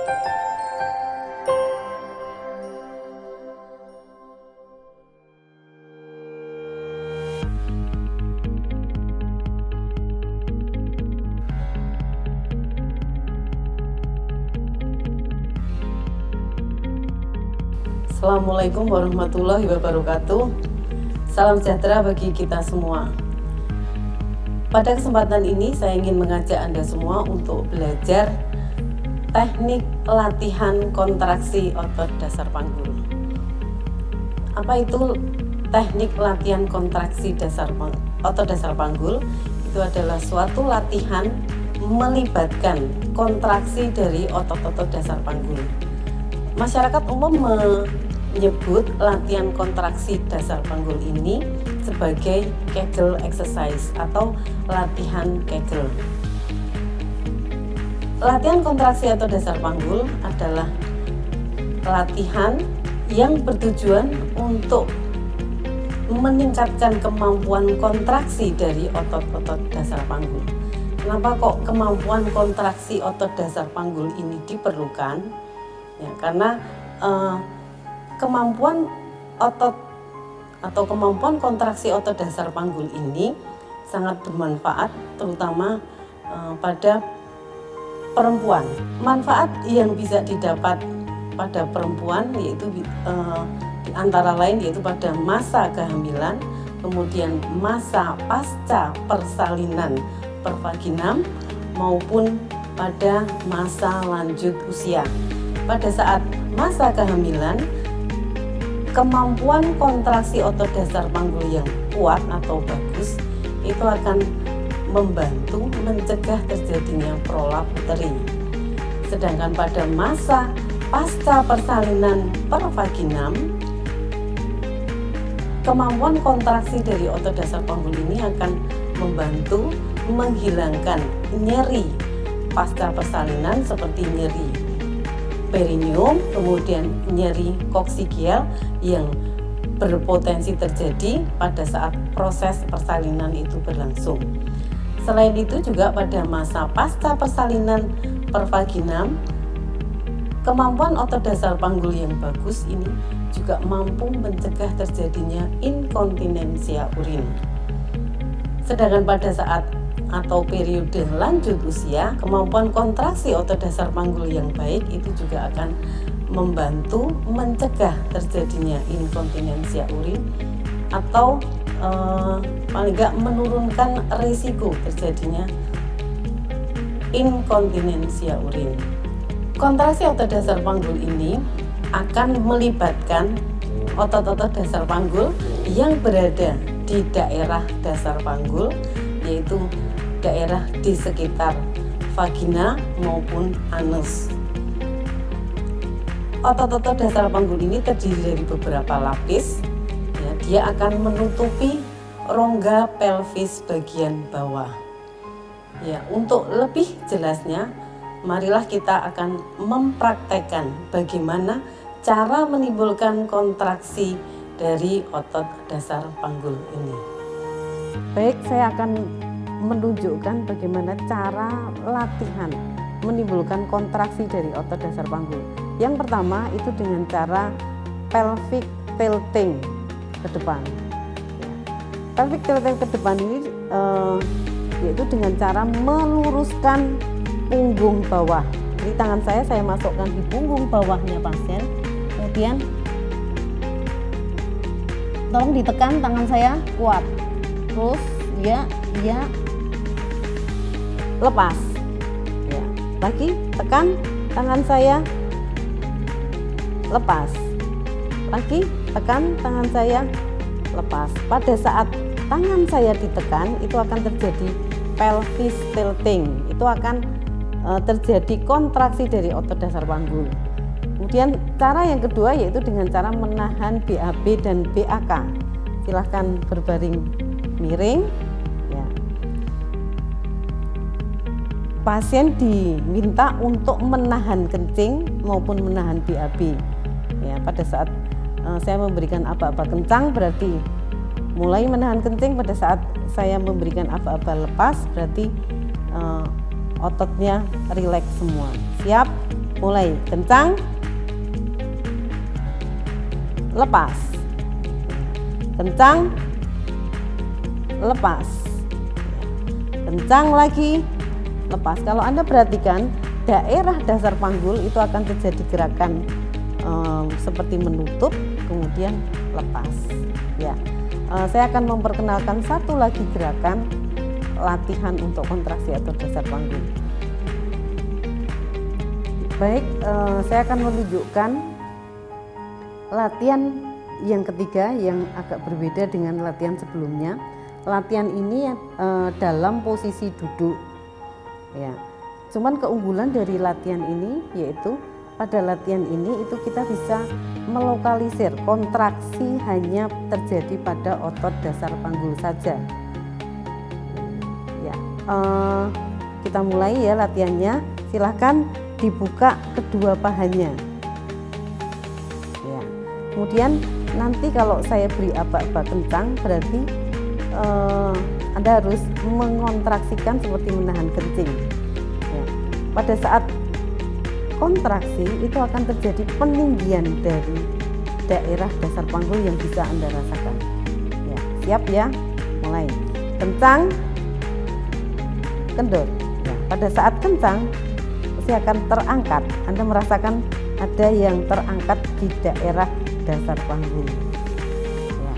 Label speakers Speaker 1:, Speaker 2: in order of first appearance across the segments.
Speaker 1: Assalamualaikum warahmatullahi wabarakatuh. Salam sejahtera bagi kita semua. Pada kesempatan ini saya ingin mengajak Anda semua untuk belajar teknik latihan kontraksi otot dasar panggul. Apa itu teknik latihan kontraksi otot dasar panggul? Itu adalah suatu latihan melibatkan kontraksi dari otot-otot dasar panggul. Masyarakat umum menyebut latihan kontraksi dasar panggul ini sebagai Kegel exercise atau latihan Kegel. Latihan kontraksi atau dasar panggul adalah latihan yang bertujuan untuk meningkatkan kemampuan kontraksi dari otot-otot dasar panggul. Kenapa kok kemampuan kontraksi otot dasar panggul ini diperlukan? Ya, karena kemampuan otot atau kemampuan kontraksi otot dasar panggul ini sangat bermanfaat terutama pada perempuan. Manfaat yang bisa didapat pada perempuan yaitu antara lain yaitu pada masa kehamilan, kemudian masa pasca persalinan pervaginam maupun pada masa lanjut usia. Pada saat masa kehamilan, kemampuan kontraksi otot dasar panggul yang kuat atau bagus itu akan membantu mencegah terjadinya prolap uteri. Sedangkan pada masa pasca persalinan pervaginam, kemampuan kontraksi dari otot dasar panggul ini akan membantu menghilangkan nyeri pasca persalinan seperti nyeri perineum, kemudian nyeri koksigeal yang berpotensi terjadi pada saat proses persalinan itu berlangsung. Selain itu juga pada masa pasca persalinan pervaginam, kemampuan otot dasar panggul yang bagus ini juga mampu mencegah terjadinya inkontinensia urin. Sedangkan pada saat atau periode lanjut usia, kemampuan kontraksi otot dasar panggul yang baik itu juga akan membantu mencegah terjadinya inkontinensia urin atau paling nggak menurunkan risiko terjadinya inkontinensia urin. Kontraksi otot dasar panggul ini akan melibatkan otot-otot dasar panggul yang berada di daerah dasar panggul, yaitu daerah di sekitar vagina maupun anus. Otot-otot dasar panggul ini terdiri dari beberapa lapis. Ya, dia akan menutupi rongga pelvis bagian bawah. Ya, untuk lebih jelasnya, marilah kita akan mempraktekkan bagaimana cara menimbulkan kontraksi dari otot dasar panggul ini. Baik, saya akan menunjukkan bagaimana cara latihan menimbulkan kontraksi dari otot dasar panggul. Yang pertama itu dengan cara pelvic tilting ke depan. Pelvic tilting ke depan ini yaitu dengan cara meluruskan punggung bawah. Jadi tangan saya masukkan di punggung bawahnya pasien, kemudian tolong ditekan tangan saya kuat, terus ya lepas ya. Lagi tekan tangan saya, lepas lagi, tekan tangan saya, lepas. Pada saat tangan saya ditekan itu akan terjadi pelvis tilting, itu akan terjadi kontraksi dari otot dasar panggul. Kemudian cara yang kedua yaitu dengan cara menahan BAB dan BAK. Silahkan berbaring miring ya. Pasien diminta untuk menahan kencing maupun menahan BAB ya. Pada saat saya memberikan aba-aba kencang berarti mulai menahan kencing, pada saat saya memberikan aba-aba lepas berarti ototnya rileks semua. Siap? mulai. Kencang, lepas, kencang, lepas, kencang lagi, lepas. Kalau Anda perhatikan, daerah dasar panggul itu akan terjadi gerakan seperti menutup, kemudian lepas. Ya, saya akan memperkenalkan satu lagi gerakan latihan untuk kontraksi atau dasar panggul. Baik, saya akan menunjukkan latihan yang ketiga yang agak berbeda dengan latihan sebelumnya. Latihan ini dalam posisi duduk. Ya, cuman keunggulan dari latihan ini yaitu pada latihan ini itu kita bisa melokalisir kontraksi hanya terjadi pada otot dasar panggul saja. Ya, kita mulai ya latihannya. Silahkan dibuka kedua pahanya. Ya, kemudian nanti kalau saya beri aba-aba kencang berarti Anda harus mengontraksikan seperti menahan kencing. Ya, pada saat kontraksi itu akan terjadi peninggian dari daerah dasar panggul yang bisa Anda rasakan. Ya, siap ya? Mulai. Kencang, kendor. Ya, pada saat kencang pasti akan terangkat. Anda merasakan ada yang terangkat di daerah dasar panggul. Ya.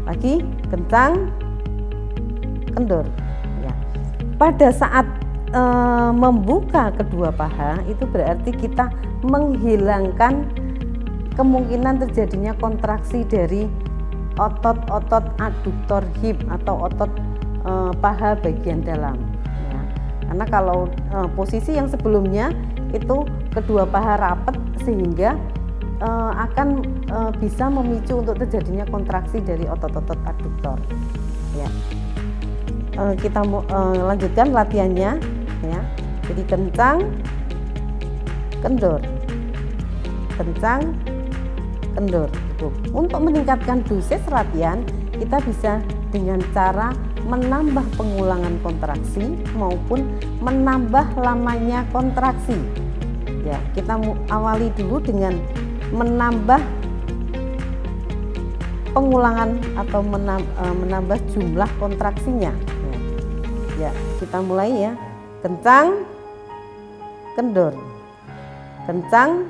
Speaker 1: Lagi kencang, kendor. Ya. Pada saat membuka kedua paha itu berarti kita menghilangkan kemungkinan terjadinya kontraksi dari otot-otot aduktor hip atau otot paha bagian dalam. Ya. Karena kalau posisi yang sebelumnya itu kedua paha rapat sehingga akan bisa memicu untuk terjadinya kontraksi dari otot-otot aduktor. Ya. Kita lanjutkan latihannya. Ya, jadi kencang, kendor, kencang, kendor. Untuk meningkatkan dosis latihan, kita bisa dengan cara menambah pengulangan kontraksi maupun menambah lamanya kontraksi. Ya, kita awali dulu dengan menambah pengulangan atau menambah jumlah kontraksinya. Ya, kita mulai ya. Kencang, kendor, kencang,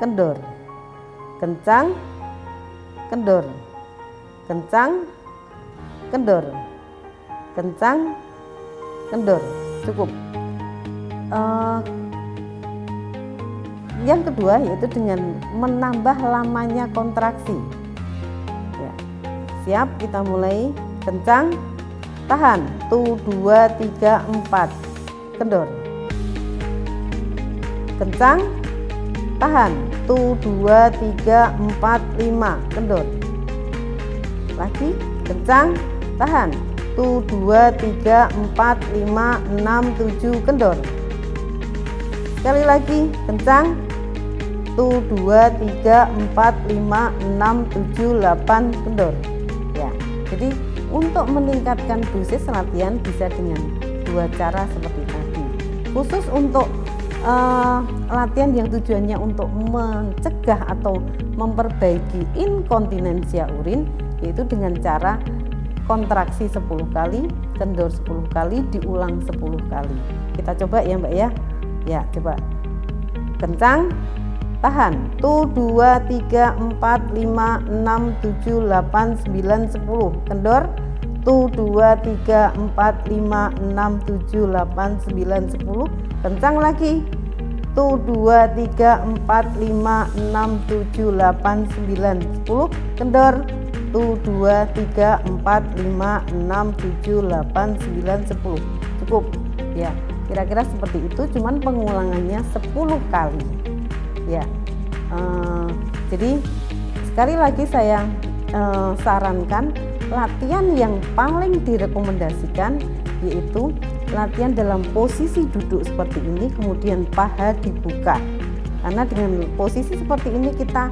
Speaker 1: kendor, kencang, kendor, kencang, kendor, kencang, kendor. Cukup. Yang kedua yaitu dengan menambah lamanya kontraksi. Ya. Siap, kita mulai. Kencang, tahan, 1, 2, 3, 4, kendor, kencang, tahan, 1, 2, 3, 4, 5, kendor, lagi, kencang, tahan, 1, 2, 3, 4, 5, 6, 7, kendor, sekali lagi, kencang, 1, 2, 3, 4, 5, 6, 7, 8, kendor. Ya, jadi untuk meningkatkan dosis latihan bisa dengan dua cara seperti tadi. Khusus untuk latihan yang tujuannya untuk mencegah atau memperbaiki inkontinensia urin, yaitu dengan cara kontraksi 10 kali, kendor 10 kali, diulang 10 kali. Kita coba ya Mbak ya. Ya, coba. Kencang, tahan. 1, 2, 3, 4, 5, 6, 7, 8, 9, 10. Kendor. 1, 2, 3, 4, 5, 6, 7, 8, 9, 10. Kencang lagi. 1, 2, 3, 4, 5, 6, 7, 8, 9, 10. Kendor. 1, 2, 3, 4, 5, 6, 7, 8, 9, 10. Cukup ya, kira-kira seperti itu, cuman pengulangannya 10 kali ya. Jadi sekali lagi saya sarankan latihan yang paling direkomendasikan yaitu latihan dalam posisi duduk seperti ini, kemudian paha dibuka. Karena dengan posisi seperti ini kita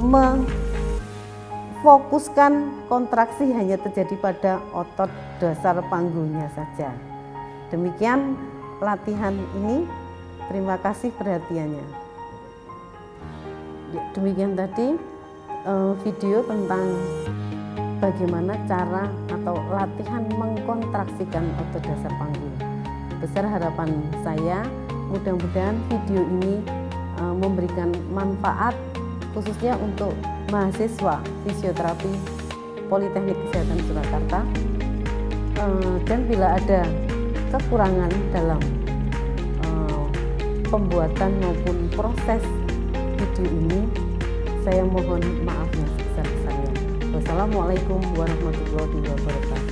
Speaker 1: memfokuskan kontraksi hanya terjadi pada otot dasar panggulnya saja. Demikian latihan ini Terima kasih perhatiannya. Demikian tadi video tentang bagaimana cara atau latihan mengkontraksikan otot dasar panggul. Besar harapan saya, mudah-mudahan video ini memberikan manfaat khususnya untuk mahasiswa fisioterapi Politeknik Kesehatan Surakarta. Dan bila ada kekurangan dalam pembuatan maupun proses video ini, saya mohon maaf yang sebesar-besarnya. Wassalamualaikum warahmatullahi wabarakatuh.